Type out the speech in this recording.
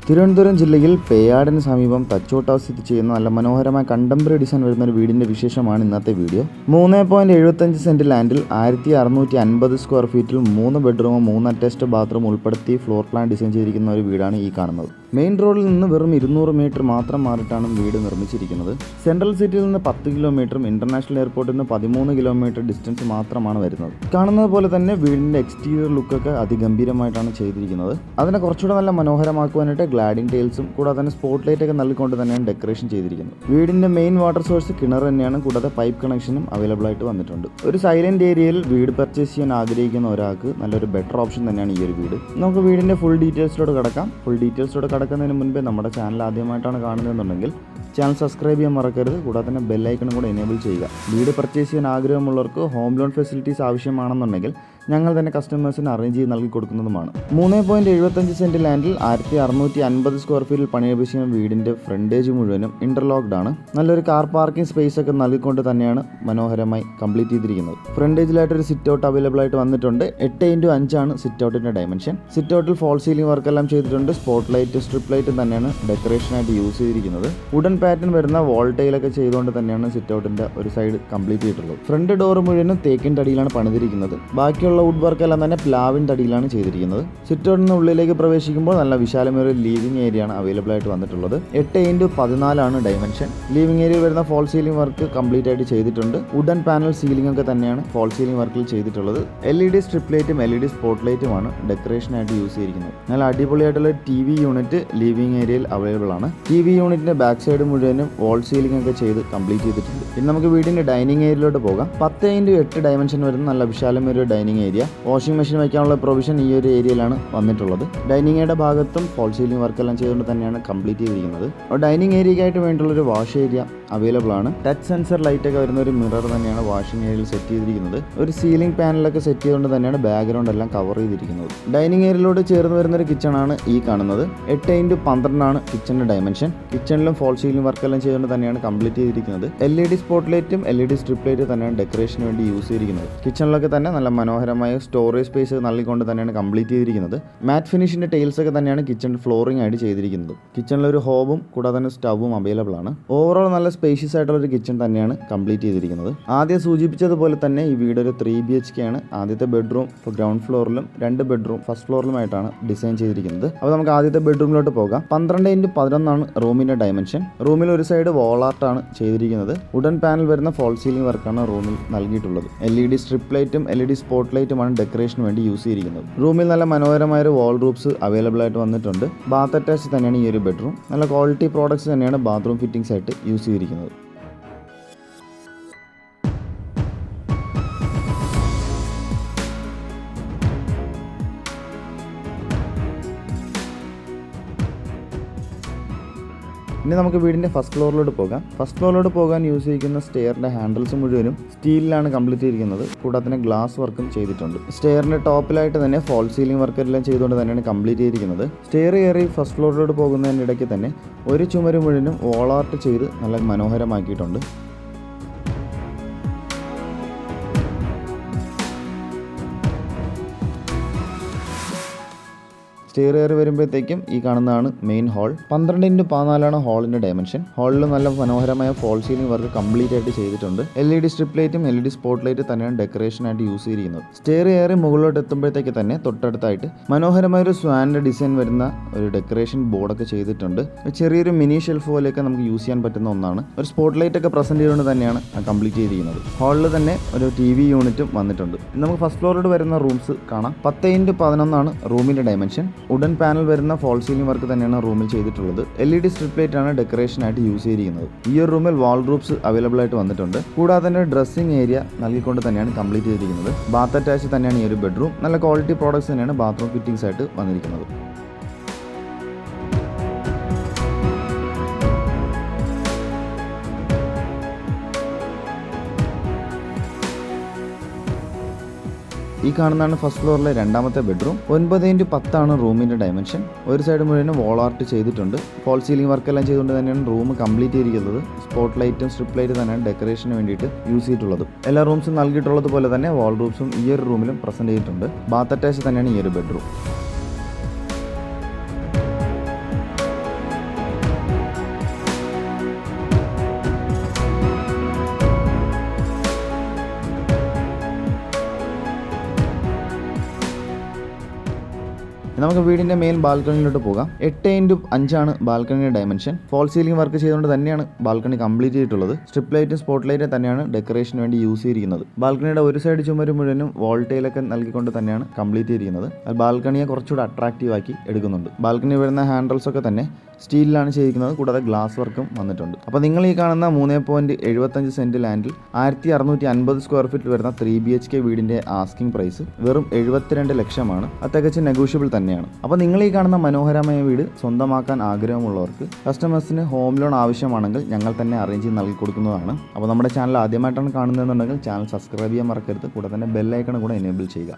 തിരുവനന്തപുരം ജില്ലയിൽ പേയാടിന് സമീപം തച്ചോട്ടാവ് സ്ഥിതി ചെയ്യുന്ന നല്ല മനോഹരമായ കണ്ടംപററി ഡിസൈൻ വരുന്ന ഒരു വീടിൻ്റെ വിശേഷമാണ് ഇന്നത്തെ വീഡിയോ. 3.75 സെൻറ്റ് ലാൻഡിൽ 1650 സ്ക്വയർ ഫീറ്റിൽ 3 ബെഡ്റൂമും 3 അറ്റാച്ച്ഡ് ബാത്റൂം ഉൾപ്പെടുത്തി ഫ്ലോർ പ്ലാൻ ഡിസൈൻ ചെയ്തിരിക്കുന്ന ഒരു വീടാണ് ഈ കാണുന്നത്. മെയിൻ റോഡിൽ നിന്ന് വെറും 200 മീറ്റർ മാത്രം മാറിയിട്ടാണ് വീട് നിർമ്മിച്ചിരിക്കുന്നത്. സെൻട്രൽ സിറ്റിയിൽ നിന്ന് 10 കിലോമീറ്ററും ഇന്റർനാഷണൽ എയർപോർട്ടിൽ നിന്ന് 13 കിലോമീറ്റർ ഡിസ്റ്റൻസ് മാത്രമാണ് വരുന്നത്. കാണുന്നത് പോലെ തന്നെ വീടിൻ്റെ എക്സ്റ്റീരിയർ ലുക്കൊക്കെ അതിഗംഭീരമായിട്ടാണ് ചെയ്തിരിക്കുന്നത്. അതിനെ കുറച്ചുകൂടെ നല്ല മനോഹരമാക്കുവാനായിട്ട് ഗ്ലാഡിംഗ് ടൈൽസും കൂടാതെ തന്നെ സ്പോട്ട് ലൈറ്റ് ഒക്കെ നൽകിക്കൊണ്ട് തന്നെയാണ് ഡെക്കറേഷൻ ചെയ്തിരിക്കുന്നത്. വീടിൻ്റെ മെയിൻ വാട്ടർ സോഴ്സ് കിണർ തന്നെയാണ്. കൂടാതെ പൈപ്പ് കണക്ഷനും അവൈലബിൾ ആയിട്ട് വന്നിട്ടുണ്ട്. ഒരു സൈലന്റ് ഏരിയയിൽ വീട് പർച്ചേസ് ചെയ്യാൻ ആഗ്രഹിക്കുന്ന ഒരാൾക്ക് നല്ലൊരു ബെറ്റർ ഓപ്ഷൻ തന്നെയാണ് ഈ ഒരു വീട്. നമുക്ക് വീടിൻ്റെ ഫുൾ ഡീറ്റെയിൽസിലോട്ട് കടക്കാം. ഫുൾ ഡീറ്റെയിൽസിലോട്ട് കടക്കുന്നതിന് മുൻപേ നമ്മുടെ ചാനൽ ആദ്യമായിട്ടാണ് കാണുന്നതെന്നുണ്ടെങ്കിൽ ചാനൽ സബ്സ്ക്രൈബ് ചെയ്യാൻ മറക്കരുത്. കൂടാതെ തന്നെ ബെല്ലൈക്കണും കൂടെ എനേബിൾ ചെയ്യുക. വീട് പർച്ചേസ് ചെയ്യാൻ ആഗ്രഹമുള്ളവർക്ക് ഹോം ലോൺ ഫെസിലിറ്റീസ് ആവശ്യമാണെന്നുണ്ടെങ്കിൽ ഞങ്ങൾ തന്നെ കസ്റ്റമേഴ്സിന് അറേഞ്ച് ചെയ്ത് നൽകി കൊടുക്കുന്നതുമാണ്. 3.75 സെൻറ്റ് ലാൻഡിൽ 1650 സ്ക്വയർ ഫീറ്റിൽ പണിയെടുപ്പിച്ച വീടിൻ്റെ ഫ്രണ്ടേജ് മുഴുവനും ഇന്റർലോക്ഡ് ആണ്. നല്ലൊരു കാർ പാർക്കിംഗ് സ്പേസ് ഒക്കെ നൽകിക്കൊണ്ട് തന്നെയാണ് മനോഹരമായി കംപ്ലീറ്റ് ചെയ്തിരിക്കുന്നത്. ഫ്രണ്ടേജിലായിട്ടൊരു സിറ്റ് ഔട്ട് അവൈലബിൾ ആയിട്ട് വന്നിട്ടുണ്ട്. 8x5 ആണ് സിറ്റ് ഔട്ടിൻ്റെ ഡയമെൻഷൻ. സിറ്റ് ഔട്ടിൽ ഫോൾ സീലിംഗ് വർക്ക് എല്ലാം ചെയ്തിട്ടുണ്ട്. സ്പോട്ട് ലൈറ്റ് സ്ട്രിപ്പ് ലൈറ്റ് തന്നെയാണ് ഡെക്കറേഷനായിട്ട് യൂസ് ചെയ്തിരിക്കുന്നത്. വുഡൻ പാറ്റേൺ വരുന്ന വാൾ ടൈലൊക്കെ ചെയ്തുകൊണ്ട് തന്നെയാണ് സിറ്റ് ഔട്ടിൻ്റെ ഒരു സൈഡ് കംപ്ലീറ്റ് ചെയ്തിട്ടുള്ളത്. ഫ്രണ്ട് ഡോർ മുഴുവനും തേക്കിൻ്റെ അടിയിലാണ് പണിതിരിക്കുന്നത്. ബാക്കിയുള്ള വുഡ് വർക്ക് എല്ലാം തന്നെ പ്ലാവിൻ്റെ അടിയിലാണ് ചെയ്തിരിക്കുന്നത്. സിറ്റ് ഔട്ടിന് ഉള്ളിലേക്ക് പ്രവേശിക്കുമ്പോൾ നല്ല വിശാലമായ ഒരു ലിവിംഗ് ഏരിയ ആണ് അവൈലബിൾ ആയിട്ട് വന്നിട്ടുള്ളത്. 8x14 ആണ് ഡയമെൻഷൻ. ലിവിംഗ് ഏരിയയിൽ വരുന്ന ഫോൾ സീലിംഗ് വർക്ക് കംപ്ലീറ്റ് ആയിട്ട് ചെയ്തിട്ടുണ്ട്. വുഡൻ പാനൽ സീലിംഗ് ഒക്കെ തന്നെയാണ് ഫോൾ സീലിംഗ് വർക്കിൽ ചെയ്തിട്ടുള്ളത്. LED സ്ട്രിപ്പ് ലൈറ്റും LED സ്പോട്ട് ലൈറ്റുമാണ് ഡെക്കറേഷനായിട്ട് യൂസ് ചെയ്തിരിക്കുന്നത്. നല്ല അടിപൊളിയായിട്ടുള്ള TV യൂണിറ്റ് ലിവിംഗ് ഏരിയയിൽ അവൈലബിൾ ആണ്. TV യൂണിറ്റിന്റെ ബാക്ക് സൈഡ് മുഴുവനും വാൾ സീലിംഗ് ഒക്കെ ചെയ്ത് കംപ്ലീറ്റ് ചെയ്തിട്ടുണ്ട്. ഇനി നമുക്ക് വീടിന്റെ ഡൈനിങ് ഏരിയയിലോട്ട് പോകാം. 10x8 ഡയമെൻഷൻ വരുന്ന നല്ല വിശാലമായ ഒരു ഡൈനിങ് ഏരിയ. വാഷിംഗ് മെഷീൻ വയ്ക്കാനുള്ള പ്രൊവിഷൻ ഈ ഒരു ഏരിയയിലാണ് വന്നിട്ടുള്ളത്. ഡൈനിങ് ഏരിയയുടെ ഭാഗത്തും ഫോൾ സീലിംഗ് വർക്ക് എല്ലാം ചെയ്തുകൊണ്ട് തന്നെയാണ് കംപ്ലീറ്റ് ചെയ്തിരിക്കുന്നത്. ഡൈനിങ് ഏരിയയ്ക്കായിട്ട് വേണ്ടിയുള്ളൊരു വാഷ് ഏരിയ അവൈലബിൾ ആണ്. ടച്ച് സെൻസർ ലൈറ്റ് ഒക്കെ വരുന്ന ഒരു മിറർ തന്നെയാണ് വാഷിംഗ് ഏരിയയിൽ സെറ്റ് ചെയ്തിരിക്കുന്നത്. ഒരു സീലിംഗ് പാനലൊക്കെ സെറ്റ് ചെയ്തുകൊണ്ട് തന്നെയാണ് ബാക്ക്ഗ്രൗണ്ട് എല്ലാം കവർ ചെയ്തിരിക്കുന്നത്. ഡൈനിങ് ഏരിയയിലോട്ട് ചേർന്ന് വരുന്ന ഒരു കിച്ചൺ ആണ് ഈ കാണുന്നത്. 8x12 ആണ് കിച്ചണിന്റെ ഡയമെൻഷൻ. കിച്ചണിലും ഫോൾ സീലിംഗ് വർക്ക് എല്ലാം ചെയ്തുകൊണ്ട് തന്നെയാണ് കംപ്ലീറ്റ് ചെയ്തിരിക്കുന്നത്. LED സ്പോട്ട് ലൈറ്റും LED സ്ട്രിപ്പ് ലൈറ്റ് തന്നെയാണ് ഡെക്കറേഷന് വേണ്ടി യൂസ് ചെയ്തിരിക്കുന്നത്. കിച്ചണിലൊക്കെ തന്നെ നല്ല മനോഹരമായ സ്റ്റോറേജ് സ്പേസ് നൽകിക്കൊണ്ട് തന്നെയാണ് കംപ്ലീറ്റ് ചെയ്തിരിക്കുന്നത്. മാറ്റ് ഫിനിഷിന്റെ ടൈൽസ് ഒക്കെ തന്നെയാണ് കിച്ചൺ ഫ്ലോറിംഗ് ആയിട്ട് ചെയ്തിരിക്കുന്നത്. കിച്ചണിൽ ഒരു ഹോബും കൂടാതെ തന്നെ സ്റ്റവും അവൈലബിൾ ആണ്. ഓവറോൾ നല്ല സ്പേഷ്യസ് ആയിട്ടുള്ള ഒരു കിച്ചൺ തന്നെയാണ് കംപ്ലീറ്റ് ചെയ്തിരിക്കുന്നത്. ആദ്യം സൂചിപ്പിച്ചതുപോലെ തന്നെ ഈ വീട് ഒരു 3 BHK ആണ്. ആദ്യത്തെ ബെഡ്റൂം ഗ്രൗണ്ട് ഫ്ലോറിലും 2 ബെഡ്റൂം ഫസ്റ്റ് ഫ്ലോറിലുമായിട്ടാണ് ഡിസൈൻ ചെയ്തിരിക്കുന്നത്. അപ്പോൾ നമുക്ക് ആദ്യത്തെ ബെഡ്റൂമിലോട്ട് പോകാം. 12x11 ആണ് റൂമിന്റെ ഡയമെൻഷൻ. റൂമിൽ ഒരു സൈഡ് വാൾ ആർട്ട് ആണ് ചെയ്തിരിക്കുന്നത്. വുഡൻ പാനൽ വരുന്ന ഫോൾ സീലിംഗ് വർക്കാണ് റൂമിൽ നൽകിയിട്ടുള്ളത്. LED സ്ട്രിപ്പ് ലൈറ്റും LED സ്പോട്ട് ലൈറ്റുമാണ് ഡെക്കറേഷന് വേണ്ടി യൂസ് ചെയ്തിരിക്കുന്നത്. റൂമിൽ നല്ല മനോഹരമായ ഒരു വാൾ റൂപ്സ് അവൈലബിൾ ആയിട്ട് വന്നിട്ടുണ്ട്. ബാത്ത് അറ്റാച്ച് തന്നെയാണ് ഈ ഒരു ബെഡ്റൂം. നല്ല ക്വാളിറ്റി പ്രോഡക്ട്സ് തന്നെയാണ് ബാത്റൂം ഫിറ്റിംഗ്സ് ആയിട്ട് യൂസ് ചെയ്തിരിക്കുന്നത്. ഇനി നമുക്ക് വീടിൻ്റെ ഫസ്റ്റ് ഫ്ലോറിലോട്ട് പോകാം. ഫസ്റ്റ് ഫ്ലോറിലോട്ട് പോകാൻ യൂസ് ചെയ്യുന്ന സ്റ്റെയറിൻ്റെ ഹാൻഡിൽസ് മുഴുവനും സ്റ്റീലിലാണ് കംപ്ലീറ്റ് ചെയ്തിരിക്കുന്നത്. കൂടാതെ തന്നെ ഗ്ലാസ് വർക്കും ചെയ്തിട്ടുണ്ട്. സ്റ്റെയറിൻ്റെ ടോപ്പിലായിട്ട് തന്നെ ഫോൾ സീലിംഗ് വർക്ക് എല്ലാം ചെയ്തുകൊണ്ട് തന്നെയാണ് കംപ്ലീറ്റ് ചെയ്തിരിക്കുന്നത്. സ്റ്റെയർ കയറി ഫസ്റ്റ് ഫ്ലോറിലോട്ട് പോകുന്നതിൻ്റെ ഇടയ്ക്ക് തന്നെ ഒരു ചുമര് മുഴുവനും വാൾ ആർട്ട് ചെയ്ത് നല്ല മനോഹരമാക്കിയിട്ടുണ്ട്. സ്റ്റെയർ കയറി വരുമ്പോഴത്തേക്കും ഈ കാണുന്നതാണ് മെയിൻ ഹാൾ. 12x14 ആണ് ഹാളിന്റെ ഡയമെൻഷൻ. ഹാളിൽ നല്ല മനോഹരമായ ഫോൾ സീലിംഗ് വർക്ക് കംപ്ലീറ്റ് ആയിട്ട് ചെയ്തിട്ടുണ്ട്. LED സ്ട്രിപ്പ് ലൈറ്റും LED സ്പോട്ട് ലൈറ്റ് തന്നെയാണ് ഡെക്കറേഷനായിട്ട് യൂസ് ചെയ്തിരിക്കുന്നത്. സ്റ്റെയർ കയറി മുകളിലോട്ട് എത്തുമ്പോഴത്തേക്ക് തന്നെ തൊട്ടടുത്തായിട്ട് മനോഹരമായ ഒരു സ്വാൻ്റെ ഡിസൈൻ വരുന്ന ഒരു ഡെക്കറേഷൻ ബോർഡൊക്കെ ചെയ്തിട്ടുണ്ട്. ചെറിയൊരു മിനി ഷെൽഫ് പോലെയൊക്കെ നമുക്ക് യൂസ് ചെയ്യാൻ പറ്റുന്ന ഒന്നാണ്. ഒരു സ്പോട്ട് ലൈറ്റ് ഒക്കെ പ്രസന്റ് ചെയ്തുകൊണ്ട് തന്നെയാണ് കംപ്ലീറ്റ് ചെയ്തിരിക്കുന്നത്. ഹാളിൽ തന്നെ ഒരു TV യൂണിറ്റും വന്നിട്ടുണ്ട്. നമുക്ക് ഫസ്റ്റ് ഫ്ലോറിലോട്ട് വരുന്ന റൂംസ് കാണാം. 10x11 ആണ് റൂമിന്റെ ഡയമെൻഷൻ. വുഡൻ പാനൽ വരുന്ന ഫോൾ സീലിംഗ് വർക്ക് തന്നെയാണ് റൂമിൽ ചെയ്തിട്ടുള്ളത്. LED സ്ട്രിപ്പ് ലൈറ്റ് ആണ് ഡെക്കറേഷനായിട്ട് യൂസ് ചെയ്തിരിക്കുന്നത്. ഈ ഒരു റൂമിൽ വാൾ റൂപ്സ് അവൈലബിൾ ആയിട്ട് വന്നിട്ടുണ്ട്. കൂടാതെ തന്നെ ഡ്രസ്സിംഗ് ഏരിയ നൽകിക്കൊണ്ട് തന്നെയാണ് കംപ്ലീറ്റ് ചെയ്തിരിക്കുന്നത്. ബാത്ത് അറ്റാച്ച് തന്നെയാണ് ഈ ഒരു ബെഡ്റൂം. നല്ല ക്വാളിറ്റി പ്രോഡക്ട്സ് തന്നെയാണ് ബാത്റൂം ഫിറ്റിംഗ്സ് ആയിട്ട് വന്നിരിക്കുന്നത്. ഈ കാണുന്നതാണ് ഫസ്റ്റ് ഫ്ലോറിലെ രണ്ടാമത്തെ ബെഡ്റൂം. 9x10 ആണ് റൂമിന്റെ ഡയമെൻഷൻ. ഒരു സൈഡ് മുഴുവനും വാൾ ആർട്ട് ചെയ്തിട്ടുണ്ട്. ഫോൾ സീലിംഗ് വർക്ക് എല്ലാം ചെയ്തുകൊണ്ട് തന്നെയാണ് റൂം കംപ്ലീറ്റ് ചെയ്തിരിക്കുന്നത്. സ്പോട്ട് ലൈറ്റും സ്ട്രിപ്പ് ലൈറ്റ് തന്നെയാണ് ഡെക്കറേഷന് വേണ്ടിയിട്ട് യൂസ് ചെയ്തിട്ടുള്ളത്. എല്ലാ റൂംസും നൽകിയിട്ടുള്ളത് പോലെ തന്നെ വാൾ റൂംസും ഈ ഒരു റൂമിലും പ്രസന്റ് ചെയ്തിട്ടുണ്ട്. ബാത്ത് അറ്റാച്ച് തന്നെയാണ് ഈ ഒരു ബെഡ്റൂം. നമുക്ക് വീടിൻ്റെ മെയിൻ ബാൽക്കണിയിലോട്ട് പോകാം. 8x5 ബാൽക്കണിയുടെ ഡയമെൻഷൻ. ഫോൾ സീലിംഗ് വർക്ക് ചെയ്തുകൊണ്ട് തന്നെയാണ് ബാൽക്കണി കംപ്ലീറ്റ് ചെയ്തിട്ടുള്ളത്. സ്ട്രിപ്പ് ലൈറ്റും സ്പോട്ട് ലൈറ്റും തന്നെയാണ് ഡെക്കറേഷന് വേണ്ടി യൂസ് ചെയ്തിരിക്കുന്നത്. ബാൽക്കണിയുടെ ഒരു സൈഡ് ചുമര് മുഴുവനും വോൾട്ടയിലൊക്കെ നൽകിക്കൊണ്ട് തന്നെയാണ് കംപ്ലീറ്റ് ചെയ്തിരിക്കുന്നത്. ബാൽക്കണിയെ കുറച്ചുകൂടെ അട്രാക്റ്റീവ് ആക്കി എടുക്കുന്നുണ്ട്. ബാൽക്കണി വരുന്ന ഹാൻഡിൽസ് ഒക്കെ തന്നെ സ്റ്റീലിലാണ് ചെയ്തിരിക്കുന്നത്. കൂടാതെ ഗ്ലാസ് വർക്കും വന്നിട്ടുണ്ട്. അപ്പോൾ നിങ്ങൾ ഈ കാണുന്ന 3.75 സെൻറ്റ് ലാൻഡിൽ 1650 സ്ക്വയർ ഫീറ്റ് വരുന്ന 3 BHK വീടിൻ്റെ ആസ്കിംഗ് പ്രൈസ് വെറും 72 ലക്ഷമാണ്. അത് തികച്ചും നെഗോഷ്യബിൾ തന്നെയാണ്. അപ്പോൾ നിങ്ങൾ ഈ കാണുന്ന മനോഹരമായ വീട് സ്വന്തമാക്കാൻ ആഗ്രഹമുള്ളവർക്ക് കസ്റ്റമേഴ്സിന് ഹോം ലോൺ ആവശ്യമാണെങ്കിൽ ഞങ്ങൾ തന്നെ അറേഞ്ച് ചെയ്ത് നൽകി കൊടുക്കുന്നതാണ്. അപ്പോൾ നമ്മുടെ ചാനൽ ആദ്യമായിട്ടാണ് കാണുന്നതെന്നുണ്ടെങ്കിൽ ചാനൽ സബ്സ്ക്രൈബ് ചെയ്യാൻ മറക്കരുത്. കൂടെ തന്നെ ബെൽ ഐക്കൺ കൂടെ എനേബിൾ ചെയ്യുക.